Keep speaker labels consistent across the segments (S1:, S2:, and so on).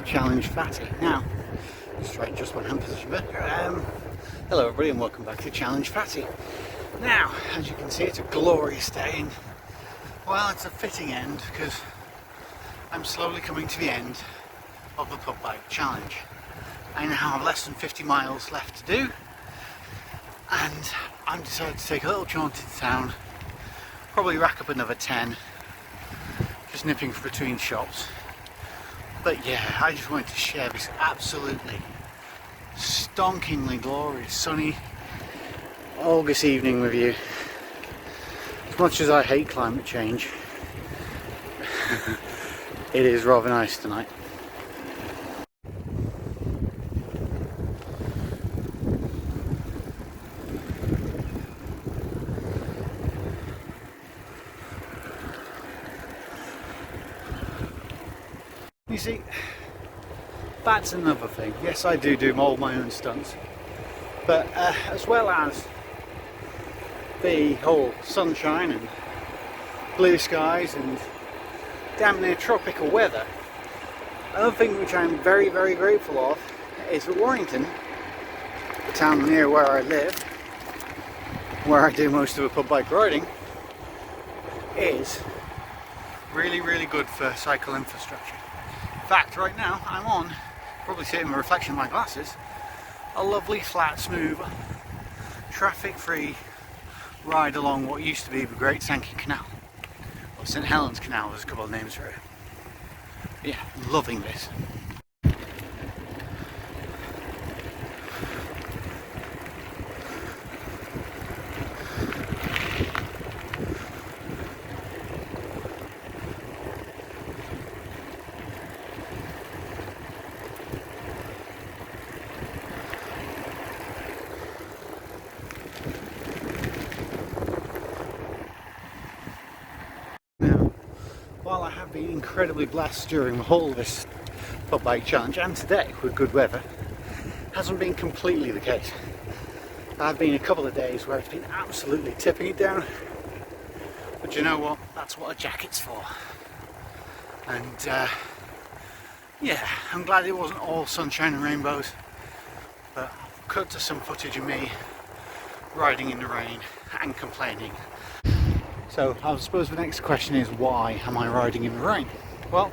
S1: Challenge Fatty. Now, straight just one hand position better. Hello everybody and welcome back to Challenge Fatty. Now, as you can see, it's a glorious day and, well, it's a fitting end because I'm slowly coming to the end of the Pub Bike Challenge. I now have less than 50 miles left to do and I'm decided to take a little jaunt into town, probably rack up another 10, just nipping between shops. But yeah, I just wanted to share this absolutely stonkingly glorious sunny August evening with you. As much as I hate climate change, it is rather nice tonight. You see, that's another thing. Yes, I do all my own stunts, but as well as the whole sunshine and blue skies and damn near tropical weather, another thing which I'm very grateful of is that Warrington, the town near where I live, where I do most of the pub bike riding, is really good for cycle infrastructure. In fact, right now I'm on, probably see it in the reflection of my glasses, a lovely flat smooth traffic free ride along what used to be the Great Sankey Canal, or St Helens Canal, there's a couple of names for it. But yeah, loving this. While I have been incredibly blessed during the whole of this Pub Bike Challenge and today with good weather, hasn't been completely the case. There have been a couple of days where it's been absolutely tipping it down, but you know what, that's what a jacket's for. And yeah, I'm glad it wasn't all sunshine and rainbows, but I've cut to some footage of me riding in the rain and complaining. So I suppose the next question is, why am I riding in the rain? Well,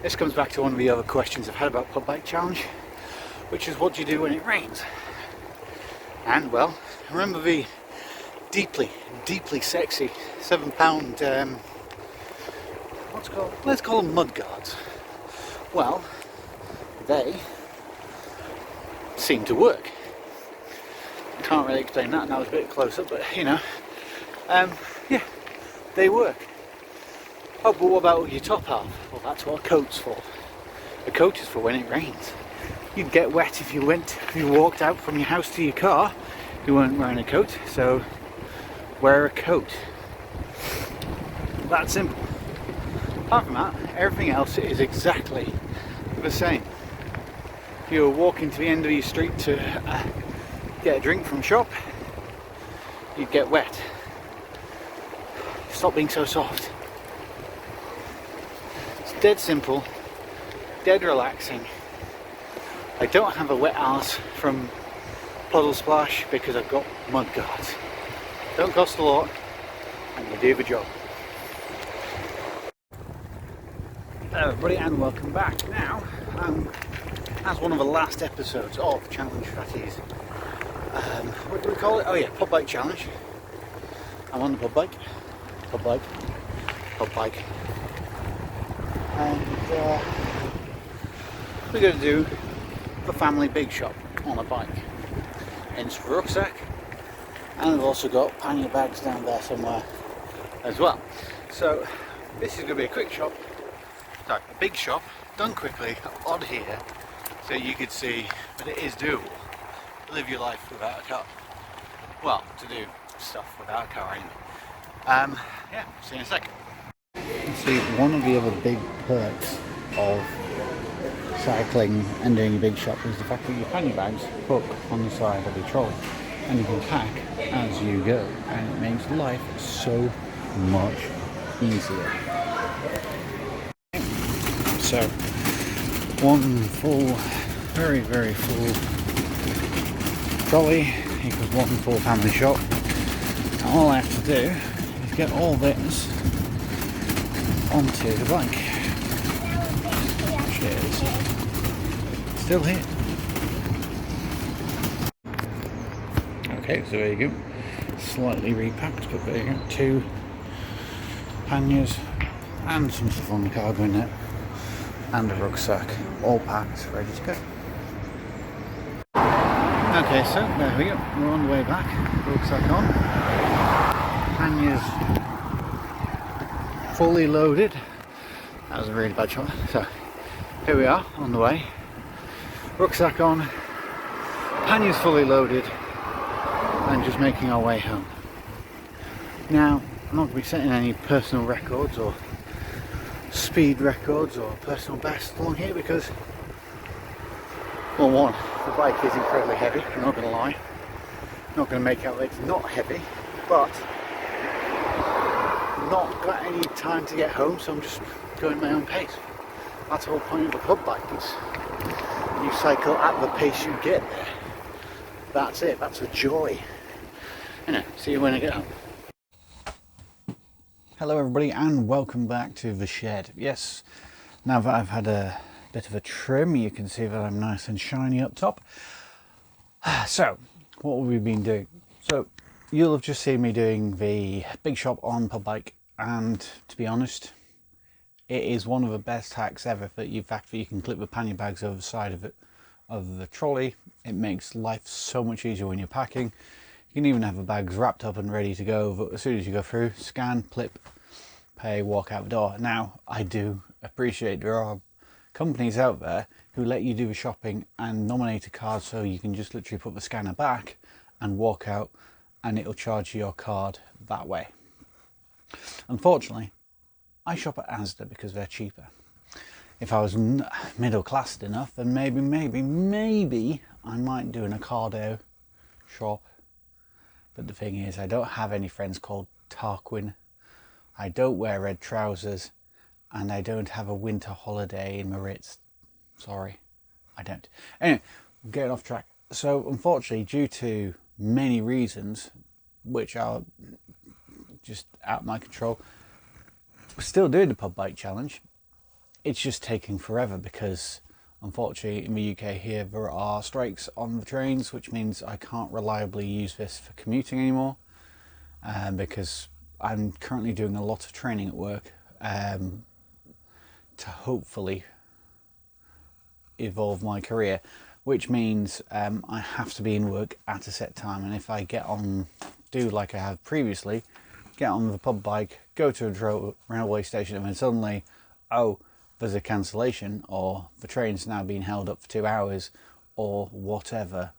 S1: this comes back to one of the other questions I've had about Pub Bike Challenge, which is what do you do when it rains? And well, remember the deeply sexy £7, let's call them mud guards. Well, they seem to work. Can't really explain that, now it's a bit closer, but you know, yeah. They work. Oh, but what about your top half? Well, that's what a coat's for. A coat is for when it rains. You'd get wet if you walked out from your house to your car. You weren't wearing a coat, so wear a coat. That simple. Apart from that, everything else is exactly the same. If you're walking to the end of your street to get a drink from a shop, you'd get wet. Stop being so soft. It's dead simple, dead relaxing. I don't have a wet arse from puddle splash because I've got mud guards. Don't cost a lot and they do the job. Hello everybody and welcome back. Now, as one of the last episodes of Challenge Fatties, what do we call it? Oh yeah, Pub Bike Challenge. I'm on the pub bike. And we're going to do the family big shop on a bike. Hence the rucksack, and I've also got pannier bags down there somewhere as well. So this is going to be a quick shop, sorry, a big shop done quickly on here, so you could see that it is doable to live your life without a car. Well, to do stuff without a car anyway. Yeah, see you in a second. See, one of the other big perks of cycling and doing a big shop is the fact that your pannier bags hook on the side of your trolley and you can pack as you go, and it makes life so much easier. So One full, very, very full trolley equals one full family shop. And all I have to do is get all this onto the bike. Cheers. Still here. Okay, so there you go. Slightly repacked, but there you go. 2 panniers and some stuff on the cargo net and a rucksack, all packed, ready to go. Okay, so there we go. We're on the way back. Rucksack on. Panniers fully loaded. That was a really bad shot. So here we are on the way. Rucksack on. Panniers fully loaded. And just making our way home. Now, I'm not going to be setting any personal records or speed records or personal bests along here because, well, one, the bike is incredibly heavy, I'm not going to lie. I'm not going to make out that it's not heavy, but not got any time to get home, so I'm just going at my own pace. That's the whole point of a pub bike, is you cycle at the pace you get there. That's it, that's the joy. Anyway, see you when I get home. Hello everybody and welcome back to the shed. Yes, now that I've had a bit of a trim, you can see that I'm nice and shiny up top. So, what have we been doing? So, you'll have just seen me doing the big shop on pub bike, and to be honest, it is one of the best hacks ever. That the fact that you can clip the pannier bags over the side of it, of the trolley, it makes life so much easier when you're packing. You can even have the bags wrapped up and ready to go, but as soon as you go through, scan, clip, pay, walk out the door. Now, I do appreciate there are companies out there who let you do the shopping and nominate a card, so you can just literally put the scanner back and walk out and it'll charge your card that way. Unfortunately, I shop at Asda because they're cheaper. If I was middle class enough, then maybe I might do an Ocado shop. But the thing is, I don't have any friends called Tarquin. I don't wear red trousers, and I don't have a winter holiday in Maritz. Sorry, I don't. Anyway, we're getting off track. So unfortunately, due to many reasons, which are just out of my control, we're still doing the pub bike challenge. It's just taking forever because unfortunately in the UK here there are strikes on the trains, which means I can't reliably use this for commuting anymore, because I'm currently doing a lot of training at work to hopefully evolve my career, which means I have to be in work at a set time, and if I get on, do like I have previously, get on the pub bike, go to a railway station, and then suddenly, oh, there's a cancellation, or the train's now being held up for 2 hours, or whatever,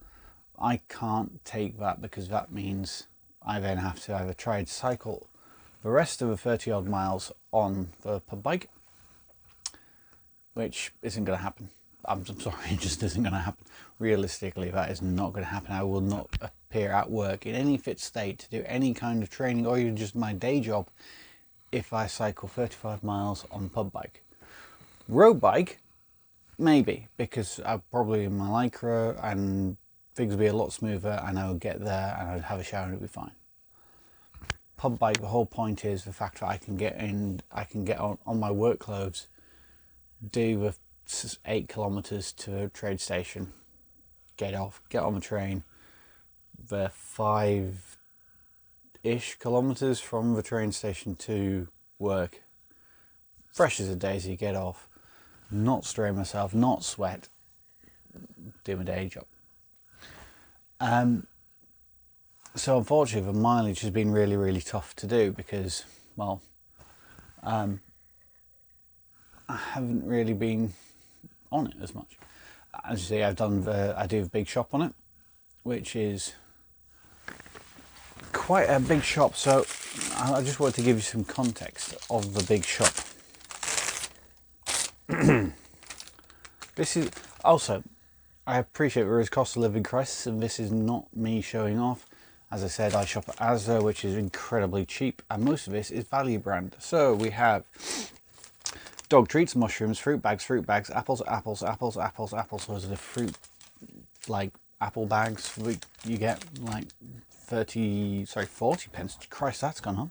S1: I can't take that, because that means I then have to either try to cycle the rest of the 30 odd miles on the pub bike, which isn't going to happen. I'm sorry, it just isn't going to happen. Realistically, that is not going to happen. I will not appear at work in any fit state to do any kind of training or even just my day job if I cycle 35 miles on pub bike. Road bike, maybe, because I'm probably in my Lycra and things will be a lot smoother, and I would get there and I'd have a shower and it'd be fine. Pub bike, the whole point is the fact that I can get on my work clothes, do the 8 kilometers to a trade station, get off, get on the train, the 5-ish kilometers from the train station to work, fresh as a daisy, get off, not strain myself, not sweat, do my day job. So unfortunately the mileage has been really, really tough to do because, well, I haven't really been on it as much. As you see, I do the big shop on it, which is quite a big shop. So I just wanted to give you some context of the big shop. This is also, I appreciate there is cost of living crisis, and this is not me showing off. As I said, I shop at Asda, which is incredibly cheap, and most of this is value brand. So we have Dog treats, mushrooms, fruit bags, apples, apples, apples, apples, apples. Those are the fruit, like apple bags. You get like 40 pence. Christ, that's gone on.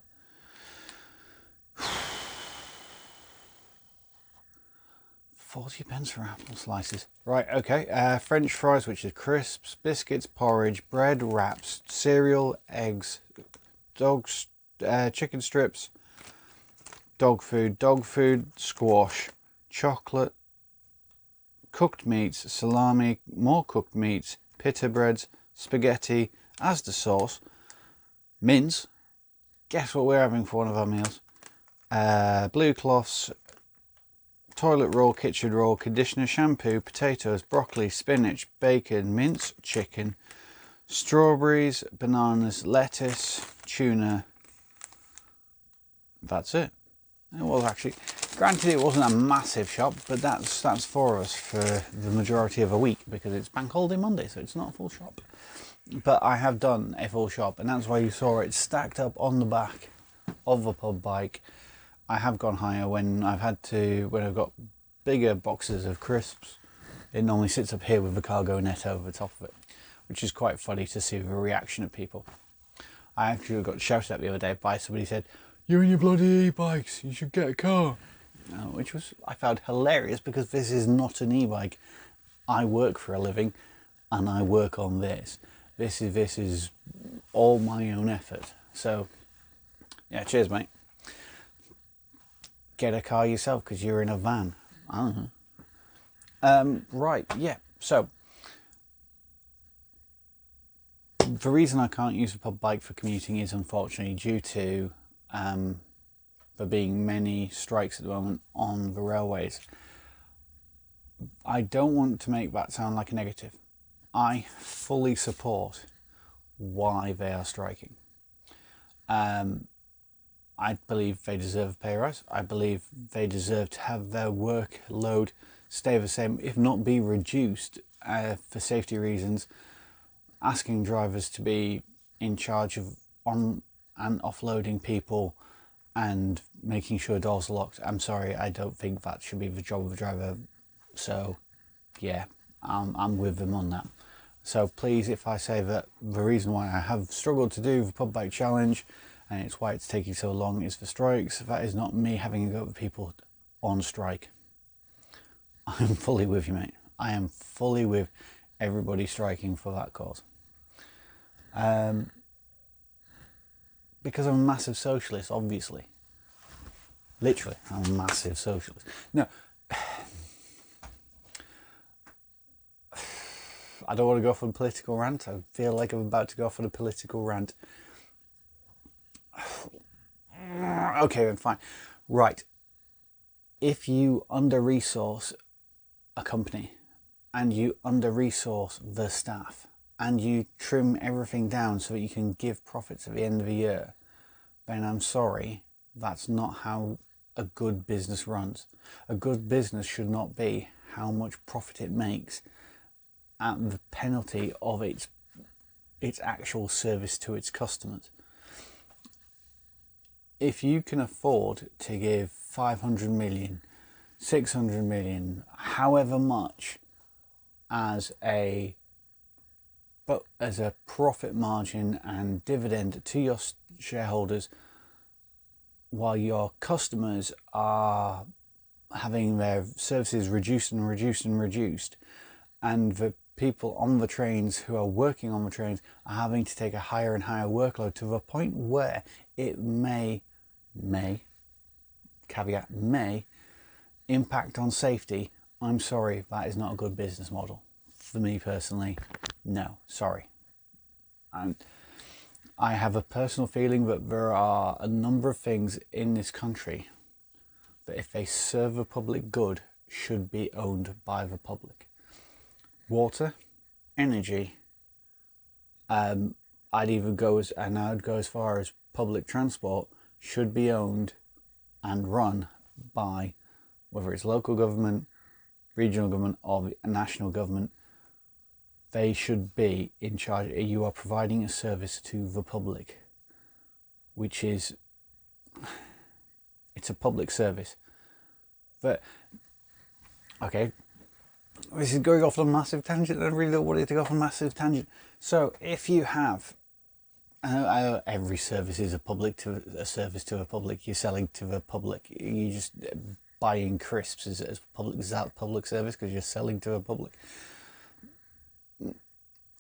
S1: 40 pence for apple slices. Right, okay. French fries, which is crisps, biscuits, porridge, bread, wraps, cereal, eggs, dogs, chicken strips, dog food, squash, chocolate, cooked meats, salami, more cooked meats, pita breads, spaghetti, Asda sauce, mince. Guess what we're having for one of our meals? Blue cloths, toilet roll, kitchen roll, conditioner, shampoo, potatoes, broccoli, spinach, bacon, mince, chicken, strawberries, bananas, lettuce, tuna. That's it. It was actually, granted it wasn't a massive shop, but that's for us for the majority of a week because it's Bank Holiday Monday, so it's not a full shop. But I have done a full shop, and that's why you saw it stacked up on the back of the pub bike. I have gone higher when I've got bigger boxes of crisps. It normally sits up here with the cargo net over the top of it, which is quite funny to see the reaction of people. I actually got shouted at the other day by somebody who said, "You and your bloody e-bikes, you should get a car." Which I found hilarious because this is not an e-bike. I work for a living and I work on this. This is all my own effort. So, yeah, cheers, mate. Get a car yourself because you're in a van. I don't know. Right, yeah. So, the reason I can't use a pub bike for commuting is unfortunately due to there being many strikes at the moment on the railways. I don't want to make that sound like a negative. I fully support why they are striking. I believe they deserve a pay rise. I believe they deserve to have their workload stay the same, if not be reduced for safety reasons. Asking drivers to be in charge of on and offloading people and making sure doors are locked. I'm sorry, I don't think that should be the job of a driver. So, yeah, I'm with them on that. So please, if I say that the reason why I have struggled to do the pub bike challenge and it's why it's taking so long is for strikes, that is not me having a go at people on strike. I'm fully with you, mate. I am fully with everybody striking for that cause. Because I'm a massive socialist, obviously. Literally, I'm a massive socialist. No, I don't want to go off on a political rant. I feel like I'm about to go off on a political rant. Okay, then fine. Right. If you under-resource a company and you under-resource the staff and you trim everything down so that you can give profits at the end of the year, then I'm sorry, that's not how a good business runs. A good business should not be how much profit it makes at the penalty of its actual service to its customers. If you can afford to give 500 million, 600 million, however much as a profit margin and dividend to your shareholders, while your customers are having their services reduced and reduced and reduced, and the people on the trains who are working on the trains are having to take a higher and higher workload to the point where it may, caveat, may impact on safety, I'm sorry, that is not a good business model. For me personally, no, sorry. And I have a personal feeling that there are a number of things in this country that if they serve the public good should be owned by the public. Water, energy, I'd go as far as public transport should be owned and run by, whether it's local government, regional government or national government. They should be in charge. You are providing a service to the public, which is, it's a public service. But, okay, this is going off on a massive tangent. I really don't want it to go off on a massive tangent. So if you have, every service is a service to a public. You're selling to the public. You just buying crisps as public. Is that public service because you're selling to a public?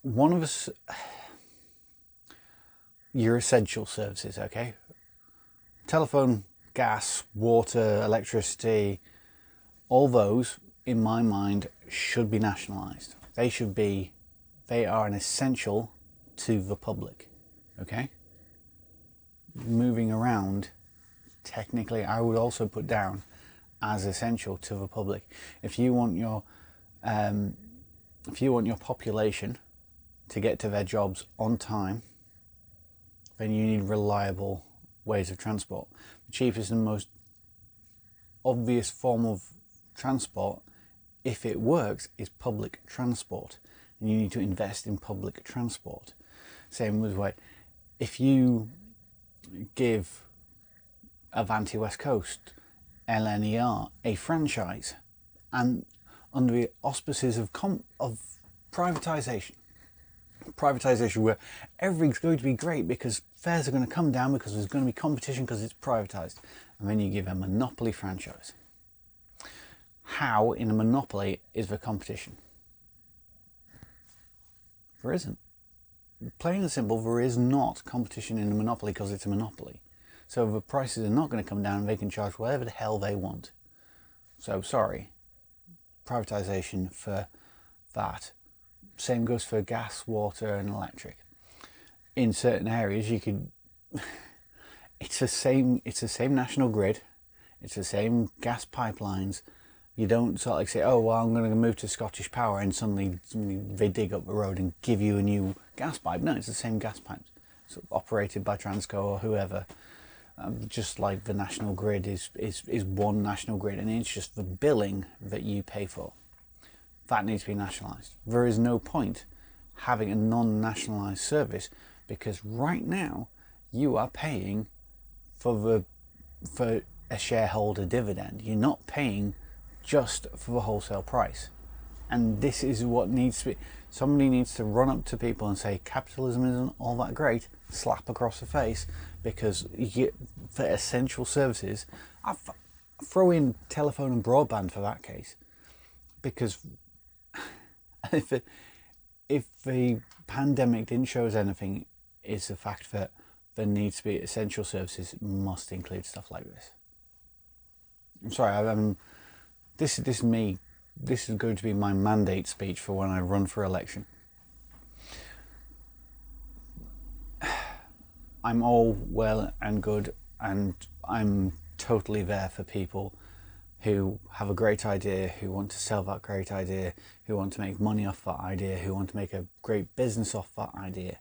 S1: One of us, your essential services, okay? Telephone, gas, water, electricity, all those, in my mind, should be nationalised. They are an essential to the public, okay? Moving around, technically, I would also put down as essential to the public. If you want your population to get to their jobs on time, then you need reliable ways of transport. The cheapest and most obvious form of transport, if it works, is public transport. And you need to invest in public transport. Same with way, if you give Avanti West Coast, LNER, a franchise, and under the auspices of privatisation where everything's going to be great because fares are going to come down because there's going to be competition because it's privatised, and then you give a monopoly franchise. How in a monopoly is there competition? There isn't. Plain and simple, there is not competition in a monopoly because it's a monopoly. So the prices are not going to come down and they can charge whatever the hell they want. So sorry, privatisation for that. Same goes for gas, water and electric. In certain areas you could, it's the same national grid, it's the same gas pipelines. You don't sort of like say, oh well, I'm going to move to Scottish Power and suddenly they dig up the road and give you a new gas pipe. No, it's the same gas pipes. It's operated by Transco or whoever. Just like the national grid is one national grid, and it's just the billing that you pay for. That needs to be nationalised. There is no point having a non-nationalised service because right now you are paying for a shareholder dividend. You're not paying just for the wholesale price. And this is what needs to be. Somebody needs to run up to people and say capitalism isn't all that great, slap across the face, because you get, for essential services, I throw in telephone and broadband for that case, because if the pandemic didn't show us anything, it's the fact that there needs to be essential services must include stuff like this. I'm sorry, this is me. This is going to be my mandate speech for when I run for election. I'm all well and good, and I'm totally there for people who have a great idea, who want to sell that great idea, who want to make money off that idea, who want to make a great business off that idea.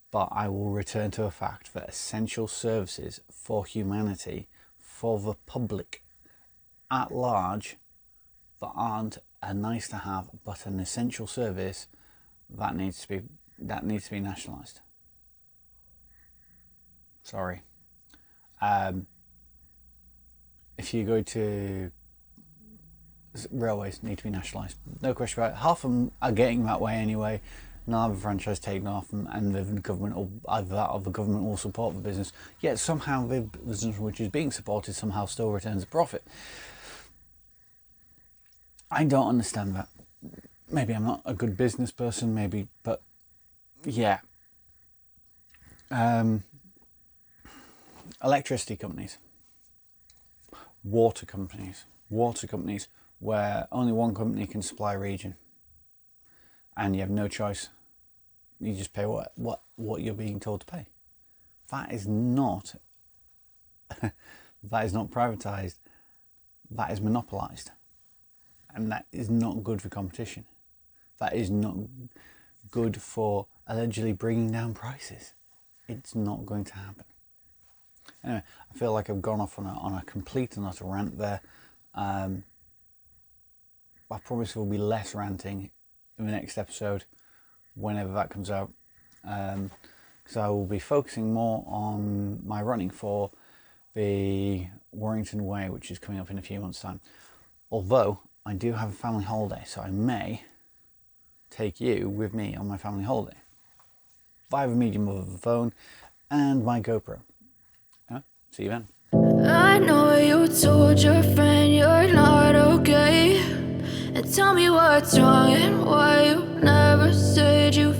S1: But I will return to a fact that essential services for humanity, for the public at large, that aren't a nice to have but an essential service, that needs to be nationalised. Sorry. If you go to railways, need to be nationalised. No question about it. Half of them are getting that way anyway. Now have a franchise taken off and the government will, either that or the government will support the business. Yet somehow the business which is being supported somehow still returns a profit. I don't understand that. Maybe I'm not a good business person, maybe, but yeah. Electricity companies, water companies, where only one company can supply a region, and you have no choice. You just pay what you're being told to pay. That is not privatized. That is monopolized. And that is not good for competition. That is not good for allegedly bringing down prices. It's not going to happen. Anyway, I feel like I've gone off on a complete and utter rant there. I promise there will be less ranting in the next episode, whenever that comes out. Because I will be focusing more on my running for the Warrington Way, which is coming up in a few months' time. Although I do have a family holiday, so I may take you with me on my family holiday via the medium of a phone and my GoPro. See you then.
S2: I know you told your friend you're not okay, and tell me what's wrong and why you never said you